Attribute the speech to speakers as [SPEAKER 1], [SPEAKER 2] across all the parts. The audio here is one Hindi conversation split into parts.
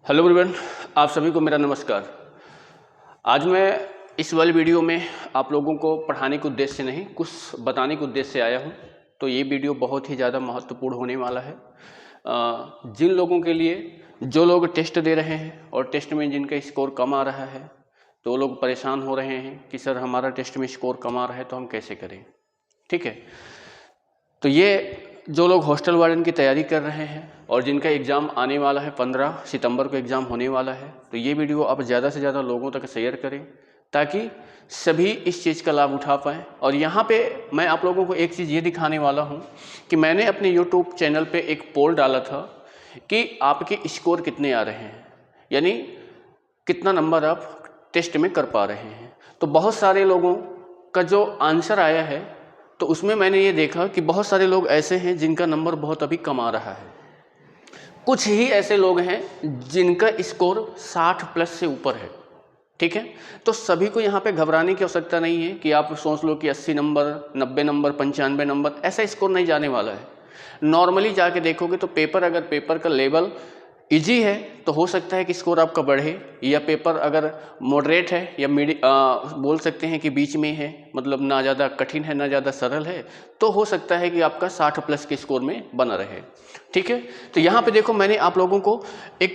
[SPEAKER 1] हेलो एवरीवन, आप सभी को मेरा नमस्कार। आज मैं इस वाली वीडियो में आप लोगों को पढ़ाने के उद्देश्य से नहीं, कुछ बताने के उद्देश्य से आया हूँ। तो ये वीडियो बहुत ही ज़्यादा महत्वपूर्ण होने वाला है जिन लोगों के लिए, जो लोग टेस्ट दे रहे हैं और टेस्ट में जिनका स्कोर कम आ रहा है, तो वो लोग परेशान हो रहे हैं कि सर हमारा टेस्ट में स्कोर कम आ रहा है तो हम कैसे करें। ठीक है, तो ये जो लोग हॉस्टल वार्डन की तैयारी कर रहे हैं और जिनका एग्ज़ाम आने वाला है, 15 सितंबर को एग्ज़ाम होने वाला है, तो ये वीडियो आप ज़्यादा से ज़्यादा लोगों तक शेयर करें ताकि सभी इस चीज़ का लाभ उठा पाएँ। और यहाँ पे मैं आप लोगों को एक चीज़ ये दिखाने वाला हूँ कि मैंने अपने यूट्यूब चैनल पे एक पोल डाला था कि आपके स्कोर कितने आ रहे हैं, यानी कितना नंबर आप टेस्ट में कर पा रहे हैं। तो बहुत सारे लोगों का जो आंसर आया है, तो उसमें मैंने ये देखा कि बहुत सारे लोग ऐसे हैं जिनका नंबर बहुत अभी कम आ रहा है। कुछ ही ऐसे लोग हैं जिनका स्कोर 60 प्लस से ऊपर है। ठीक है, तो सभी को यहाँ पे घबराने की आवश्यकता नहीं है कि आप सोच लो कि 80 नंबर, 90 नंबर, 95 नंबर, ऐसा स्कोर नहीं जाने वाला है। नॉर्मली जाके देखोगे तो अगर पेपर का लेवल इजी है तो हो सकता है कि स्कोर आपका बढ़े, या पेपर अगर मॉडरेट है या बोल सकते हैं कि बीच में है, मतलब ना ज़्यादा कठिन है ना ज़्यादा सरल है, तो हो सकता है कि आपका 60 प्लस के स्कोर में बना रहे। ठीक है, तो यहाँ पे देखो मैंने आप लोगों को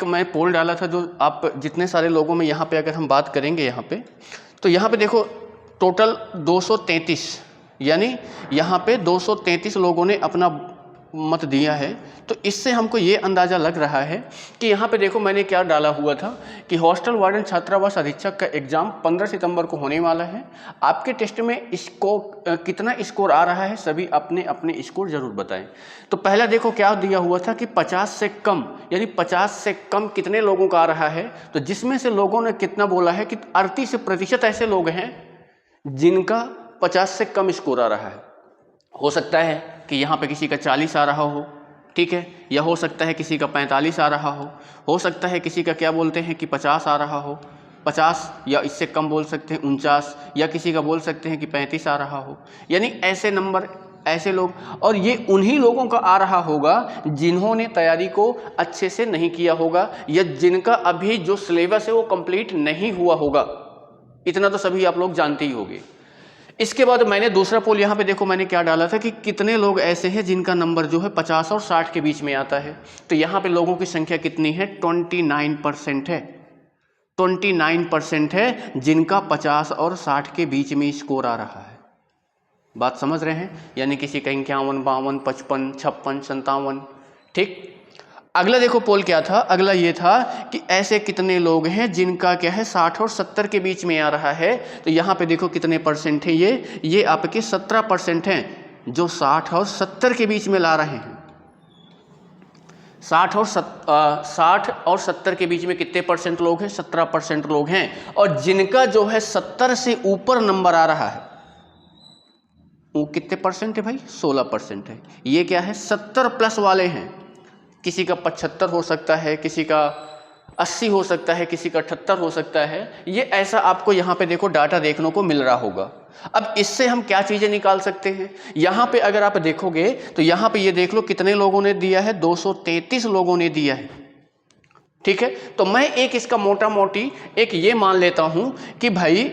[SPEAKER 1] मैं पोल डाला था, जो आप जितने सारे लोगों में यहाँ पे अगर हम बात करेंगे यहाँ पे, तो यहाँ पे देखो टोटल 233, यानी यहाँ पे 233 लोगों ने अपना मत दिया है। तो इससे हमको ये अंदाज़ा लग रहा है कि यहाँ पे देखो मैंने क्या डाला हुआ था कि हॉस्टल वार्डन छात्रावास अधीक्षक का एग्ज़ाम 15 सितंबर को होने वाला है। आपके टेस्ट में कितना स्कोर आ रहा है, सभी अपने अपने स्कोर ज़रूर बताएं। तो पहला देखो क्या दिया हुआ था कि 50 से कम, यानी 50 से कम कितने लोगों का आ रहा है। तो जिसमें से लोगों ने कितना बोला है कि 38% ऐसे लोग हैं जिनका 50 से कम स्कोर आ रहा है। हो सकता है कि यहाँ पे किसी का 40 आ रहा हो, ठीक है, या हो सकता है किसी का 45 आ रहा हो सकता है किसी का क्या बोलते हैं कि 50 आ रहा हो, 50 या इससे कम बोल सकते हैं 49, या किसी का बोल सकते हैं कि 35 आ रहा हो। यानी ऐसे नंबर, ऐसे लोग, और ये उन्हीं लोगों का आ रहा होगा जिन्होंने तैयारी को अच्छे से नहीं किया होगा, या जिनका अभी जो सिलेबस है वो कंप्लीट नहीं हुआ होगा। इतना तो सभी आप लोग जानते ही होंगे। इसके बाद मैंने दूसरा पोल यहाँ पे देखो मैंने क्या डाला था कि कितने लोग ऐसे हैं जिनका नंबर जो है 50 और 60 के बीच में आता है। तो यहाँ पे लोगों की संख्या कितनी है, 29% है। 29% है जिनका 50 और 60 के बीच में स्कोर आ रहा है। बात समझ रहे हैं, यानी किसी का 51, 52, 55, 56, 57। ठीक, अगला देखो पोल क्या था, अगला ये था कि ऐसे कितने लोग हैं जिनका क्या है 60 और 70 के बीच में आ रहा है। तो यहाँ पे देखो कितने परसेंट है, ये आपके 17% हैं जो 60 और 70 के बीच में ला रहे हैं। 60 और 70 के बीच में कितने परसेंट लोग हैं, 17% लोग हैं। और जिनका जो है 70 से ऊपर नंबर आ रहा है वो कितने परसेंट है भाई, 16% है। ये क्या है, 70 प्लस वाले हैं। किसी का 75 हो सकता है, किसी का 80 हो सकता है, किसी का 78 हो सकता है। ये ऐसा आपको यहाँ पे देखो डाटा देखने को मिल रहा होगा। अब इससे हम क्या चीज़ें निकाल सकते हैं, यहाँ पे अगर आप देखोगे तो यहाँ पे ये देख लो कितने लोगों ने दिया है, 233 लोगों ने दिया है। ठीक है, तो मैं एक इसका मोटा मोटी एक ये मान लेता हूँ कि भाई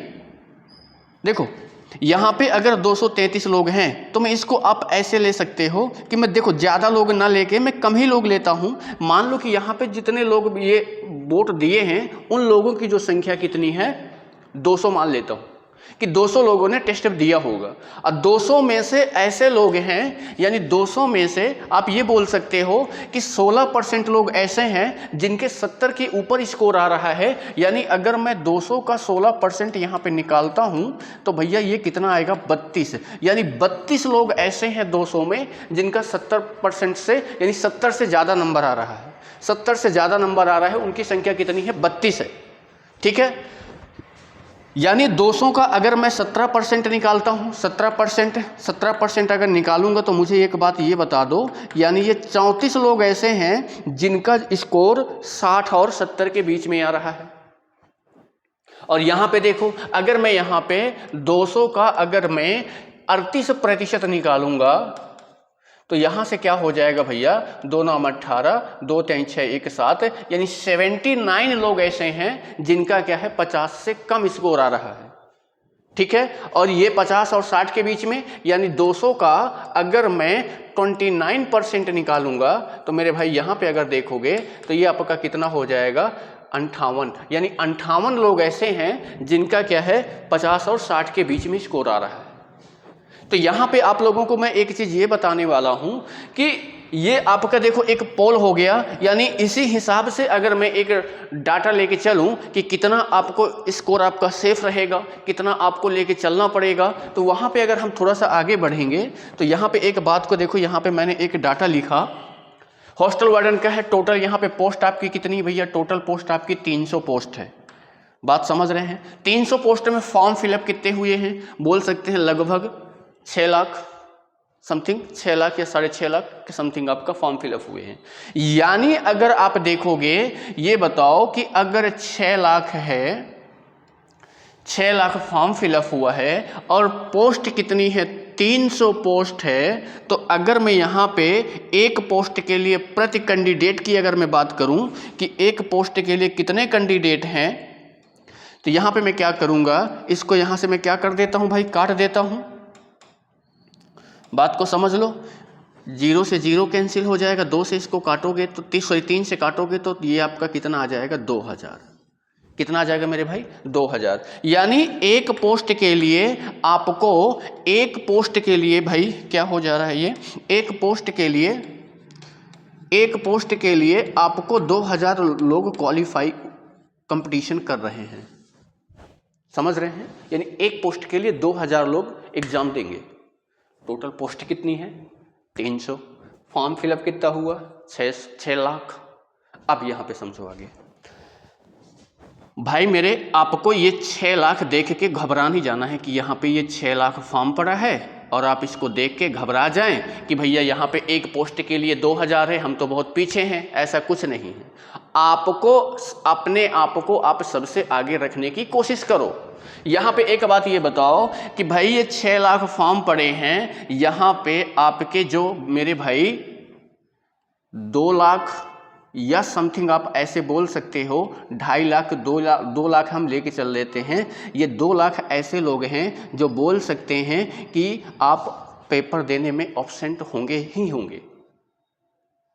[SPEAKER 1] देखो यहाँ पे अगर 233 लोग हैं तो मैं इसको आप ऐसे ले सकते हो कि मैं देखो ज़्यादा लोग ना लेके मैं कम ही लोग लेता हूँ। मान लो कि यहाँ पे जितने लोग ये वोट दिए हैं उन लोगों की जो संख्या कितनी है, 200 मान लेता हूँ कि 200 लोगों ने टेस्ट दिया होगा। और 200 में से ऐसे लोग हैं, यानी 200 में से आप ये बोल सकते हो कि 16% लोग ऐसे हैं जिनके 70 के ऊपर स्कोर आ रहा है। यानी अगर मैं 200 का 16% यहाँ पे निकालता हूँ तो भैया ये कितना आएगा, 32। यानी 32 लोग ऐसे हैं 200 में जिनका 70% से, यानी 70 से ज़्यादा नंबर आ रहा है। 70 से ज़्यादा नंबर आ रहा है, उनकी संख्या कितनी है, 32 है। ठीक है, यानी 200 का अगर मैं 17% निकालता हूँ, 17% अगर निकालूंगा तो मुझे एक बात ये बता दो, यानी ये 34 लोग ऐसे हैं जिनका स्कोर 60 और 70 के बीच में आ रहा है। और यहाँ पे देखो अगर मैं यहाँ पे 200 का अगर मैं 38% निकालूंगा तो यहाँ से क्या हो जाएगा भैया, 2 9 18, 2 3 6 1 7, यानी 79 लोग ऐसे हैं जिनका क्या है 50 से कम स्कोर आ रहा है। ठीक है, और ये 50 और 60 के बीच में, यानी 200 का अगर मैं 29% निकालूंगा तो मेरे भाई यहाँ पे अगर देखोगे तो ये आपका कितना हो जाएगा 58, यानी 58 लोग ऐसे हैं जिनका क्या है 50 और 60 के बीच में स्कोर आ रहा है। तो यहाँ पे आप लोगों को मैं एक चीज़ ये बताने वाला हूँ कि ये आपका देखो एक पोल हो गया, यानी इसी हिसाब से अगर मैं एक डाटा लेके चलूँ कि कितना आपको स्कोर आपका सेफ रहेगा, कितना आपको लेके चलना पड़ेगा, तो वहाँ पे अगर हम थोड़ा सा आगे बढ़ेंगे तो यहाँ पे एक बात को देखो, यहाँ पे मैंने एक डाटा लिखा हॉस्टल वार्डन का है। टोटल यहाँ पे पोस्ट आपकी कितनी भैया, टोटल पोस्ट आपकी 300 पोस्ट है। बात समझ रहे हैं? 300 पोस्ट में फॉर्म फिलअप कितने हुए हैं, बोल सकते हैं लगभग 6 लाख समथिंग, 6 लाख या 6.5 लाख के समथिंग आपका फॉर्म फिलअप हुए हैं। यानी अगर आप देखोगे, ये बताओ कि अगर 6 लाख है, 6 लाख फॉर्म फिलअप हुआ है और पोस्ट कितनी है 300 पोस्ट है, तो अगर मैं यहाँ पे एक पोस्ट के लिए प्रति कैंडिडेट की अगर मैं बात करूँ कि एक पोस्ट के लिए कितने कैंडिडेट हैं, तो यहाँ पे मैं क्या करूँगा, इसको यहाँ से मैं क्या कर देता हूँ भाई, काट देता हूँ। बात को समझ लो, 0 से 0 कैंसिल हो जाएगा, 2 से इसको काटोगे तो 3 से काटोगे तो ये आपका कितना आ जाएगा 2000। कितना आ जाएगा मेरे भाई 2000। यानी एक पोस्ट के लिए आपको, एक पोस्ट के लिए भाई क्या हो जा रहा है, ये एक पोस्ट के लिए आपको 2000 लोग क्वालिफाई कंपटीशन कर रहे हैं। समझ रहे हैं? यानी एक पोस्ट के लिए 2000 लोग एग्जाम देंगे। टोटल पोस्ट कितनी है 300, फॉर्म फिलअप कितना हुआ 6 लाख। अब यहाँ पे समझो आगे भाई मेरे, आपको ये 6 लाख देख के घबरा नहीं जाना है कि यहाँ पे ये 6 लाख फॉर्म पड़ा है और आप इसको देख के घबरा जाएं कि भैया यहाँ पे एक पोस्ट के लिए 2000 है, हम तो बहुत पीछे हैं। ऐसा कुछ नहीं है। आपको अपने आप को आप सबसे आगे रखने की कोशिश करो। यहाँ पे एक बात ये बताओ कि भाई ये 6 लाख फॉर्म पड़े हैं, यहाँ पे आपके जो मेरे भाई 2 लाख या समथिंग आप ऐसे बोल सकते हो, 2.5 लाख 2 लाख हम लेके चल लेते हैं। ये 2 लाख ऐसे लोग हैं जो बोल सकते हैं कि आप पेपर देने में एब्सेंट होंगे ही होंगे।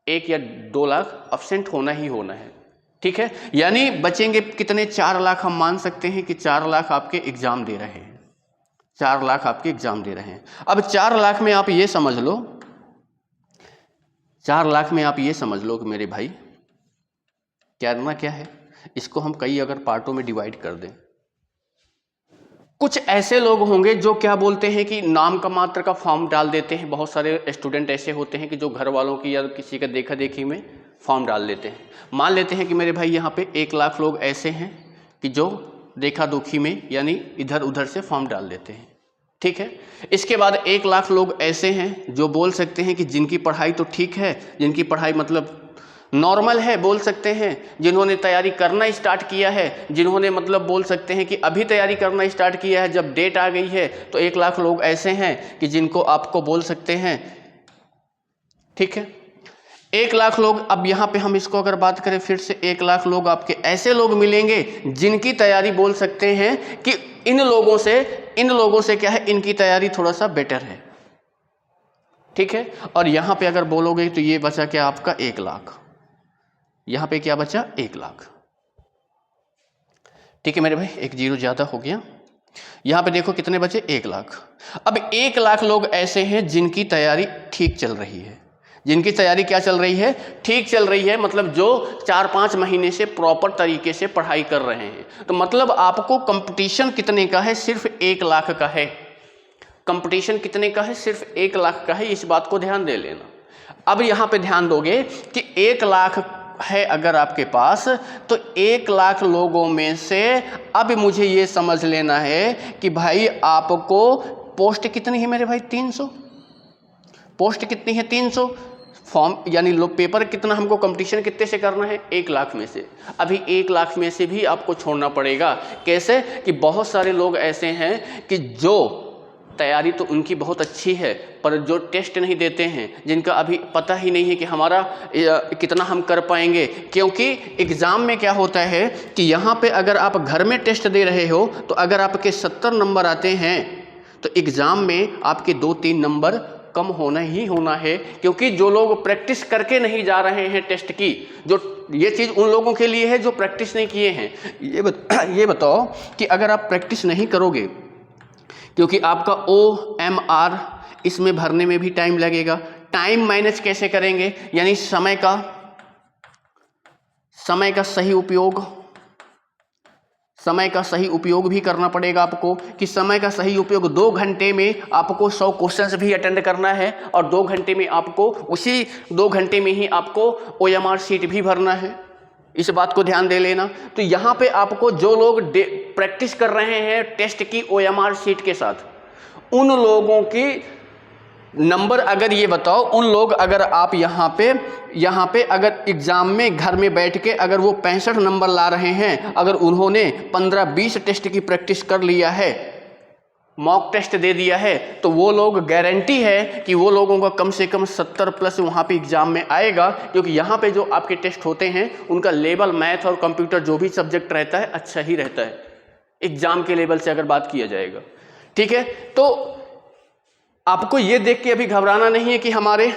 [SPEAKER 1] 1 या 2 लाख एब्सेंट होना ही होना है। ठीक है, यानी बचेंगे कितने, 4 लाख हम मान सकते हैं कि 4 लाख आपके एग्जाम दे रहे हैं। 4 लाख आपके एग्जाम दे रहे हैं। अब 4 लाख में आप ये समझ लो, 4 लाख में आप ये समझ लो कि मेरे भाई करना क्या है, इसको हम कई अगर पार्टों में डिवाइड कर दें। कुछ ऐसे लोग होंगे जो क्या बोलते हैं कि नाम का मात्र का फॉर्म डाल देते हैं। बहुत सारे स्टूडेंट ऐसे होते हैं कि जो घर वालों की या किसी का देखा देखी में फॉर्म डाल देते हैं। मान लेते हैं कि मेरे भाई यहाँ पे 1 लाख लोग ऐसे हैं कि जो देखा दुखी में यानी इधर उधर से फॉर्म डाल देते हैं। ठीक है, इसके बाद 1 लाख लोग ऐसे हैं जो बोल सकते हैं कि जिनकी पढ़ाई तो ठीक है, जिनकी पढ़ाई मतलब नॉर्मल है बोल सकते हैं, जिन्होंने तैयारी करना स्टार्ट किया है, जिन्होंने मतलब बोल सकते हैं कि अभी तैयारी करना स्टार्ट किया है, जब डेट आ गई है। तो 1 लाख लोग ऐसे हैं कि जिनको आपको बोल सकते हैं। ठीक है, 1 लाख लोग, अब यहाँ पे हम इसको अगर बात करें फिर से, 1 लाख लोग आपके ऐसे लोग मिलेंगे जिनकी तैयारी बोल सकते हैं कि इन लोगों से क्या है, इनकी तैयारी थोड़ा सा बेटर है। ठीक है, और यहाँ पे अगर बोलोगे तो ये बचा क्या आपका 1 लाख, यहाँ पे क्या बचा 1 लाख। ठीक है मेरे भाई, एक जीरो ज़्यादा हो गया। यहाँ पे देखो कितने बचे 1 लाख। अब 1 लाख लोग ऐसे हैं जिनकी तैयारी ठीक चल रही है। जिनकी तैयारी क्या चल रही है, ठीक चल रही है, मतलब जो 4-5 महीने से प्रॉपर तरीके से पढ़ाई कर रहे हैं। तो मतलब आपको कंपटीशन कितने का है, सिर्फ 1 लाख का है। कंपटीशन कितने का है, सिर्फ 1 लाख का है। इस बात को ध्यान दे लेना। अब यहाँ पे ध्यान दोगे कि 1 लाख है अगर आपके पास, तो 1 लाख लोगों में से अब मुझे ये समझ लेना है कि भाई आपको पोस्ट कितनी है मेरे भाई 300। पोस्ट कितनी है 300। फॉर्म यानी लो पेपर कितना, हमको कंपटीशन कितने से करना है 1 लाख में से। अभी 1 लाख में से भी आपको छोड़ना पड़ेगा। कैसे कि बहुत सारे लोग ऐसे हैं कि जो तैयारी तो उनकी बहुत अच्छी है, पर जो टेस्ट नहीं देते हैं, जिनका अभी पता ही नहीं है कि हमारा कितना हम कर पाएंगे। क्योंकि एग्ज़ाम में क्या होता है कि यहाँ पे अगर आप घर में टेस्ट दे रहे हो तो अगर आपके 70 नंबर आते हैं तो एग्ज़ाम में आपके 2-3 नंबर कम होना ही होना है। क्योंकि जो लोग प्रैक्टिस करके नहीं जा रहे हैं टेस्ट की, जो ये चीज़ उन लोगों के लिए है जो प्रैक्टिस नहीं किए हैं। ये बताओ कि अगर आप प्रैक्टिस नहीं करोगे, क्योंकि आपका OMR इसमें भरने में भी टाइम लगेगा। टाइम मैनेज कैसे करेंगे, यानी समय का सही उपयोग भी करना पड़ेगा आपको। कि समय का सही उपयोग, 2 घंटे में आपको 100 क्वेश्चंस भी अटेंड करना है और 2 घंटे में आपको उसी 2 घंटे में ही आपको OMR शीट भी भरना है। इस बात को ध्यान दे लेना। तो यहाँ पे आपको जो लोग प्रैक्टिस कर रहे हैं टेस्ट की OMR शीट के साथ, उन लोगों की नंबर अगर ये बताओ, उन लोग अगर आप यहाँ पे अगर एग्ज़ाम में घर में बैठ के अगर वो 65 नंबर ला रहे हैं, अगर उन्होंने 15-20 टेस्ट की प्रैक्टिस कर लिया है, मॉक टेस्ट दे दिया है, तो वो लोग गारंटी है कि वो लोगों का कम से कम 70+ वहाँ पे एग्ज़ाम में आएगा। क्योंकि यहाँ पे जो आपके टेस्ट होते हैं उनका लेवल मैथ और कंप्यूटर जो भी सब्जेक्ट रहता है अच्छा ही रहता है एग्ज़ाम के लेवल से अगर बात किया जाएगा। ठीक है, तो आपको ये देख के अभी घबराना नहीं है कि हमारे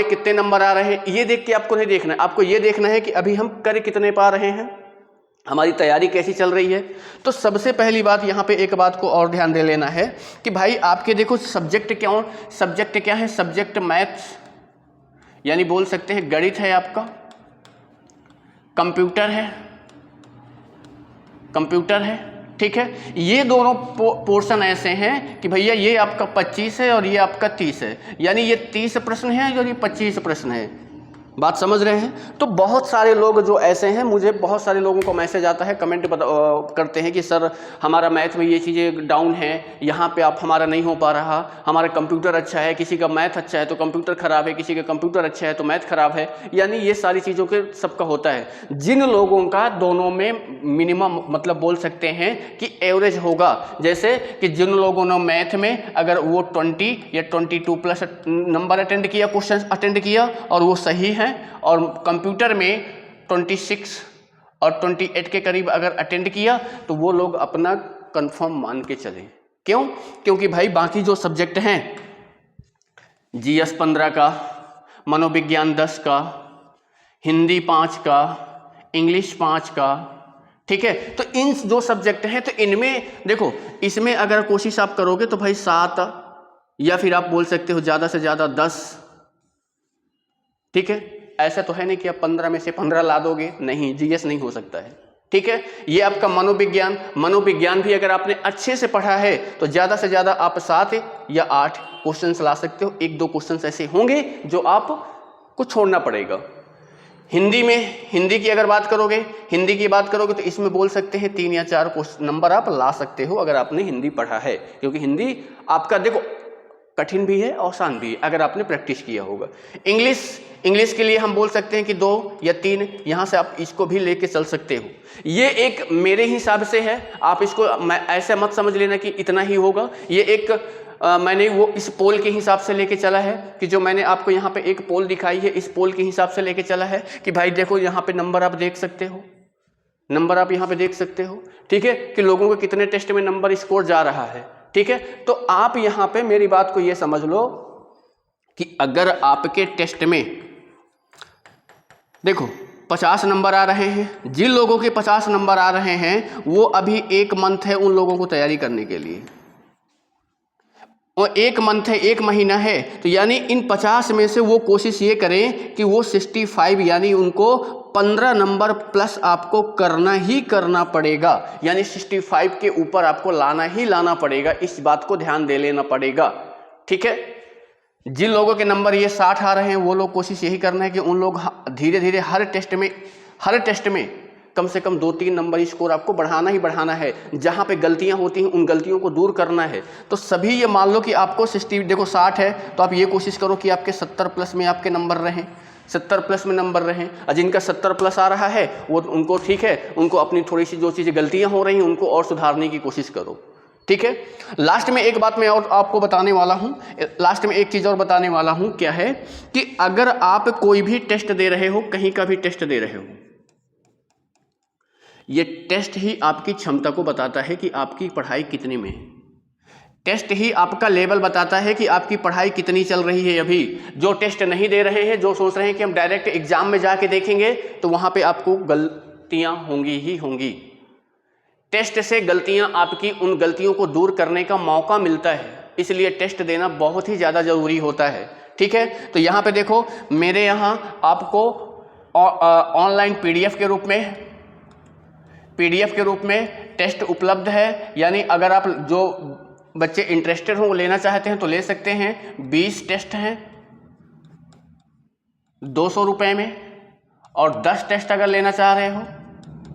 [SPEAKER 1] कितने नंबर आ रहे हैं, ये देख के आपको नहीं देखना है। आपको ये देखना है कि अभी हम कर कितने पा रहे हैं, हमारी तैयारी कैसी चल रही है। तो सबसे पहली बात यहाँ पे एक बात को और ध्यान दे लेना है कि भाई आपके देखो सब्जेक्ट क्या है। सब्जेक्ट मैथ्स यानी बोल सकते हैं गणित है, आपका कंप्यूटर है। ठीक है, ये दोनों पोर्शन ऐसे हैं कि भैया ये आपका 25 है और ये आपका 30 है, यानी ये 30 प्रश्न है और ये 25 प्रश्न है। बात समझ रहे हैं। तो बहुत सारे लोग जो ऐसे हैं, मुझे बहुत सारे लोगों को मैसेज आता है, कमेंट करते हैं कि सर हमारा मैथ में ये चीज़ें डाउन है, यहाँ पे आप हमारा नहीं हो पा रहा, हमारा कंप्यूटर अच्छा है, किसी का मैथ अच्छा है तो कंप्यूटर ख़राब है, किसी का कंप्यूटर अच्छा है तो मैथ ख़राब है। यानी ये सारी चीज़ों के सबका होता है। जिन लोगों का दोनों में मिनिमम मतलब बोल सकते हैं कि एवरेज होगा, जैसे कि जिन लोगों ने मैथ में अगर वो 20 या 22+ नंबर अटेंड किया, क्वेश्चन अटेंड किया और वो सही है, और कंप्यूटर में 26 और 28 के करीब अगर अटेंड किया, तो वो लोग अपना कंफर्म मान के चलें। क्यों? क्योंकि भाई बाकी जो सब्जेक्ट हैं, GS 15 का, मनोविज्ञान 10 का, हिंदी 5 का, इंग्लिश 5 का, ठीक है। तो इन जो सब्जेक्ट हैं, तो इनमें देखो, इसमें अगर कोशिश आप करोगे तो भाई 7 या फिर आप बोल सकते हो ज़्यादा से ज़्यादा 10, ठीक है। ऐसा तो है नहीं कि आप 15 में से 15 ला दोगे, नहीं, GS नहीं हो सकता है, ठीक है। ये आपका मनोविज्ञान भी अगर आपने अच्छे से पढ़ा है तो ज़्यादा से ज़्यादा आप 7 या 8 क्वेश्चंस ला सकते हो। 1-2 क्वेश्चंस ऐसे होंगे जो आपको छोड़ना पड़ेगा। हिंदी की अगर बात करोगे तो इसमें बोल सकते हैं 3 या 4 नंबर आप ला सकते हो अगर आपने हिंदी पढ़ा है, क्योंकि हिंदी आपका देखो कठिन भी है, आसान भी है अगर आपने प्रैक्टिस किया होगा। इंग्लिश के लिए हम बोल सकते हैं कि 2 या 3, यहाँ से आप इसको भी लेके चल सकते हो। ये एक मेरे हिसाब से है, आप इसको ऐसे मत समझ लेना कि इतना ही होगा। ये एक मैंने वो इस पोल के हिसाब से लेके चला है कि जो मैंने आपको यहाँ पे एक पोल दिखाई है, इस पोल के हिसाब से लेके चला है कि भाई देखो यहाँ पे नंबर आप देख सकते हो, ठीक है, कि लोगों के कितने टेस्ट में नंबर स्कोर जा रहा है, ठीक है। तो आप यहाँ पे मेरी बात को ये समझ लो कि अगर आपके टेस्ट में देखो 50 नंबर आ रहे हैं, जिन लोगों के 50 नंबर आ रहे हैं वो अभी 1 मंथ है उन लोगों को तैयारी करने के लिए, और 1 मंथ है, 1 महीना है, तो यानी इन 50 में से वो कोशिश ये करें कि वो 65 यानी उनको 15 नंबर प्लस आपको करना पड़ेगा, यानी 65 के ऊपर आपको लाना पड़ेगा। इस बात को ध्यान दे लेना पड़ेगा, ठीक है। जिन लोगों के नंबर ये 60 आ रहे हैं वो लोग कोशिश यही करना है कि उन लोग धीरे धीरे हर टेस्ट में कम से कम 2-3 नंबर स्कोर आपको बढ़ाना ही बढ़ाना है। जहाँ पे गलतियाँ होती हैं उन गलतियों को दूर करना है। तो सभी ये मान लो कि आपको 60 है तो आप ये कोशिश करो कि आपके 70+ में आपके नंबर रहें, 70+ में नंबर रहें। और जिनका 70+ आ रहा है वो उनको ठीक है, उनको अपनी थोड़ी सी जो चीज़ें गलतियाँ हो रही हैं उनको और सुधारने की कोशिश करो, ठीक है। लास्ट में एक बात मैं और आपको बताने वाला हूँ, लास्ट में एक चीज़ और बताने वाला हूँ, क्या है कि अगर आप कोई भी टेस्ट दे रहे हो, कहीं का भी टेस्ट दे रहे हो, ये टेस्ट ही आपकी क्षमता को बताता है कि आपकी पढ़ाई कितने में है। टेस्ट ही आपका लेवल बताता है कि आपकी पढ़ाई कितनी चल रही है। अभी जो टेस्ट नहीं दे रहे हैं, जो सोच रहे हैं कि हम डायरेक्ट एग्जाम में जाके देखेंगे, तो वहाँ पे आपको गलतियाँ होंगी ही होंगी। टेस्ट से गलतियाँ, आपकी उन गलतियों को दूर करने का मौका मिलता है, इसलिए टेस्ट देना बहुत ही ज़्यादा ज़रूरी होता है। ठीक है, तो यहाँ पे देखो मेरे यहाँ आपको ऑनलाइन पीडीएफ के रूप में टेस्ट उपलब्ध है। यानी अगर आप जो बच्चे इंटरेस्टेड हो वो लेना चाहते हैं तो ले सकते हैं। 20 टेस्ट हैं 200 रुपये में, और 10 टेस्ट अगर लेना चाह रहे हो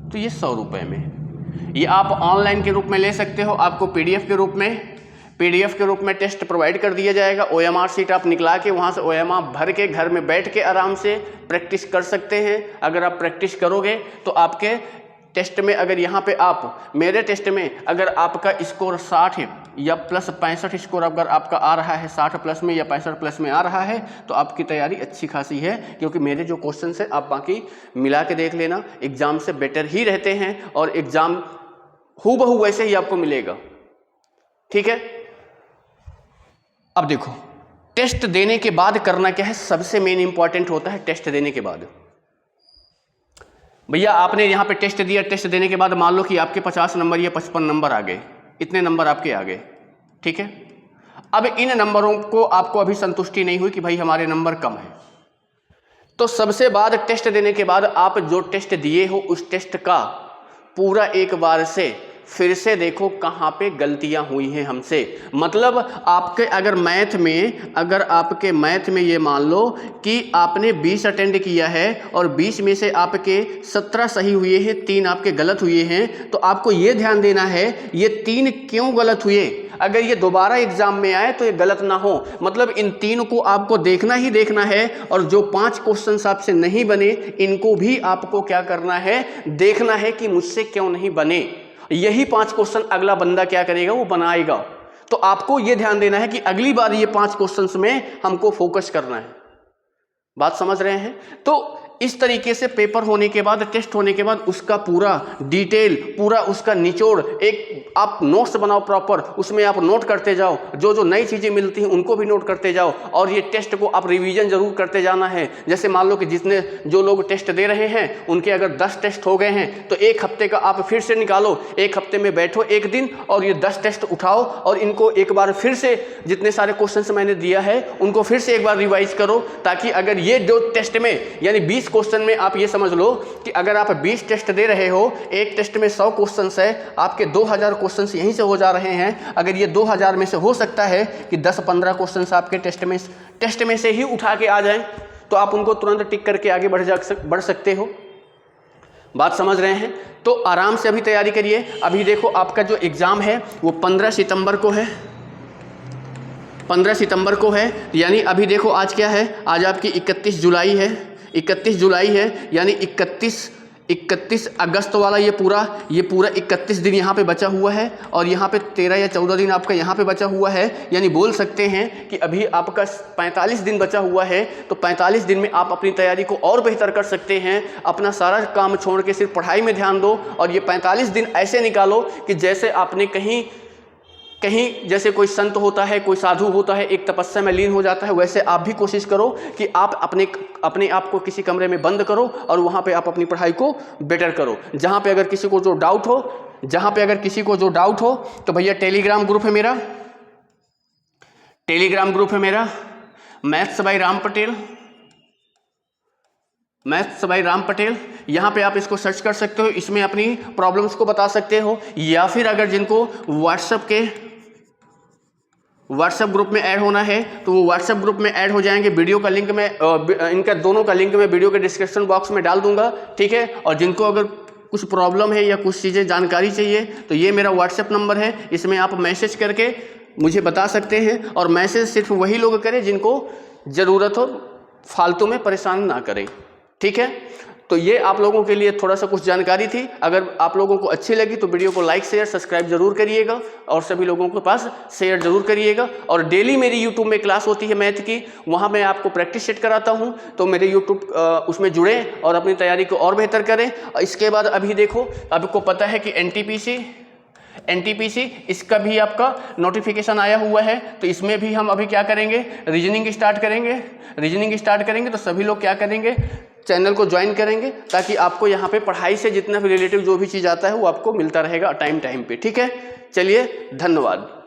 [SPEAKER 1] तो ये 100 रुपये में। ये आप ऑनलाइन के रूप में ले सकते हो। आपको पीडीएफ के रूप में टेस्ट प्रोवाइड कर दिया जाएगा। OMR शीट आप निकला के वहाँ से OMR भर के घर में बैठ के आराम से प्रैक्टिस कर सकते हैं। अगर आप प्रैक्टिस करोगे तो आपके टेस्ट में, अगर यहाँ पे आप मेरे टेस्ट में अगर आपका स्कोर 60 या प्लस 65 स्कोर अगर आपका आ रहा है, 60 प्लस में या 65 प्लस में आ रहा है, तो आपकी तैयारी अच्छी खासी है। क्योंकि मेरे जो क्वेश्चन है आप बाकी मिला के देख लेना, एग्ज़ाम से बेटर ही रहते हैं और एग्ज़ाम हूबहू वैसे ही आपको मिलेगा। ठीक है, अब देखो टेस्ट देने के बाद करना क्या है, सबसे मेन इंपॉर्टेंट होता है टेस्ट देने के बाद। भैया आपने यहाँ पे टेस्ट दिया, टेस्ट देने के बाद मान लो कि आपके 50 नंबर या 55 नंबर आ गए, इतने नंबर आपके आ गए। ठीक है, अब इन नंबरों को आपको अभी संतुष्टि नहीं हुई कि भाई हमारे नंबर कम है, तो सबसे बाद टेस्ट देने के बाद आप जो टेस्ट दिए हो उस टेस्ट का पूरा एक बार से फिर से देखो कहाँ पे गलतियाँ हुई हैं हमसे। मतलब आपके अगर आपके मैथ में ये मान लो कि आपने 20 अटेंड किया है और 20 में से आपके 17 सही हुए हैं, 3 आपके गलत हुए हैं, तो आपको ये ध्यान देना है ये 3 क्यों गलत हुए। अगर ये दोबारा एग्जाम में आए तो ये गलत ना हो। मतलब इन 3 को आपको देखना ही देखना है, और जो 5 क्वेश्चन आपसे नहीं बने इनको भी आपको क्या करना है, देखना है कि मुझसे क्यों नहीं बने। यही 5 क्वेश्चन अगला बंदा क्या करेगा, वो बनाएगा। तो आपको यह ध्यान देना है कि अगली बार ये 5 क्वेश्चंस में हमको फोकस करना है। बात समझ रहे हैं? तो इस तरीके से पेपर होने के बाद, टेस्ट होने के बाद उसका पूरा डिटेल, पूरा उसका निचोड़, एक आप नोट्स बनाओ प्रॉपर, उसमें आप नोट करते जाओ, जो जो नई चीज़ें मिलती हैं उनको भी नोट करते जाओ, और ये टेस्ट को आप रिवीजन जरूर करते जाना है। जैसे मान लो कि जो लोग टेस्ट दे रहे हैं उनके अगर 10 टेस्ट हो गए हैं तो 1 हफ्ते का आप फिर से निकालो, 1 हफ्ते में बैठो 1 दिन और ये 10 टेस्ट उठाओ और इनको एक बार फिर से, जितने सारे क्वेश्चन मैंने दिया है उनको फिर से एक बार रिवाइज करो, ताकि अगर ये जो टेस्ट में यानी 20 क्वेश्चन में आप ये समझ लो कि अगर आप 20 टेस्ट दे रहे हो, एक टेस्ट में 100 क्वेश्चंस है, आपके 2000 क्वेश्चंस यहीं से हो जा रहे हैं। अगर ये 2000 में से हो सकता है कि 10-15 क्वेश्चंस आपके टेस्ट में से ही उठा के आ जाएं, तो आप उनको तुरंत टिक करके आगे बढ़ सकते हो। बात समझ रहे हैं? तो आराम से अभी तैयारी करिए। अभी देखो आपका जो एग्ज़ाम है वो 15 सितंबर को है, 15 सितंबर को है। यानी अभी देखो आज क्या है, आज आपकी 31 जुलाई है, 31 जुलाई है, यानी 31 अगस्त वाला ये पूरा 31 दिन यहाँ पे बचा हुआ है, और यहाँ पे 13 या 14 दिन आपका यहाँ पे बचा हुआ है। यानी बोल सकते हैं कि अभी आपका 45 दिन बचा हुआ है। तो 45 दिन में आप अपनी तैयारी को और बेहतर कर सकते हैं। अपना सारा काम छोड़ के सिर्फ पढ़ाई में ध्यान दो, और ये 45 दिन ऐसे निकालो कि जैसे आपने कहीं जैसे कोई संत होता है, कोई साधु होता है, एक तपस्या में लीन हो जाता है, वैसे आप भी कोशिश करो कि आप अपने आप को किसी कमरे में बंद करो और वहाँ पे आप अपनी पढ़ाई को बेटर करो। जहाँ पे अगर किसी को जो डाउट हो तो भैया टेलीग्राम ग्रुप है मेरा, मैथ्स बाय राम पटेल। यहाँ पे आप इसको सर्च कर सकते हो, इसमें अपनी प्रॉब्लम्स को बता सकते हो। या फिर अगर जिनको व्हाट्सएप ग्रुप में ऐड होना है तो वो व्हाट्सएप ग्रुप में ऐड हो जाएंगे। वीडियो का लिंक मैं इनका दोनों का लिंक मैं वीडियो के डिस्क्रिप्शन बॉक्स में डाल दूंगा, ठीक है। और जिनको अगर कुछ प्रॉब्लम है या कुछ चीज़ें जानकारी चाहिए तो ये मेरा व्हाट्सएप नंबर है, इसमें आप मैसेज करके मुझे बता सकते हैं। और मैसेज सिर्फ वही लोग करें जिनको ज़रूरत हो, फालतू में परेशान ना करें, ठीक है। तो ये आप लोगों के लिए थोड़ा सा कुछ जानकारी थी। अगर आप लोगों को अच्छी लगी तो वीडियो को लाइक शेयर सब्सक्राइब जरूर करिएगा और सभी लोगों के पास शेयर जरूर करिएगा। और डेली मेरी यूट्यूब में क्लास होती है मैथ की, वहाँ मैं आपको प्रैक्टिस सेट कराता हूँ, तो मेरे यूट्यूब उसमें जुड़ें और अपनी तैयारी को और बेहतर करें। इसके बाद अभी देखो, आपको पता है कि NTPC इसका भी आपका नोटिफिकेशन आया हुआ है, तो इसमें भी हम अभी क्या करेंगे, रीजनिंग स्टार्ट करेंगे। तो सभी लोग क्या करेंगे, चैनल को ज्वाइन करेंगे, ताकि आपको यहाँ पे पढ़ाई से जितना भी रिलेटिव जो भी चीज़ आता है वो आपको मिलता रहेगा टाइम पे। ठीक है, चलिए धन्यवाद।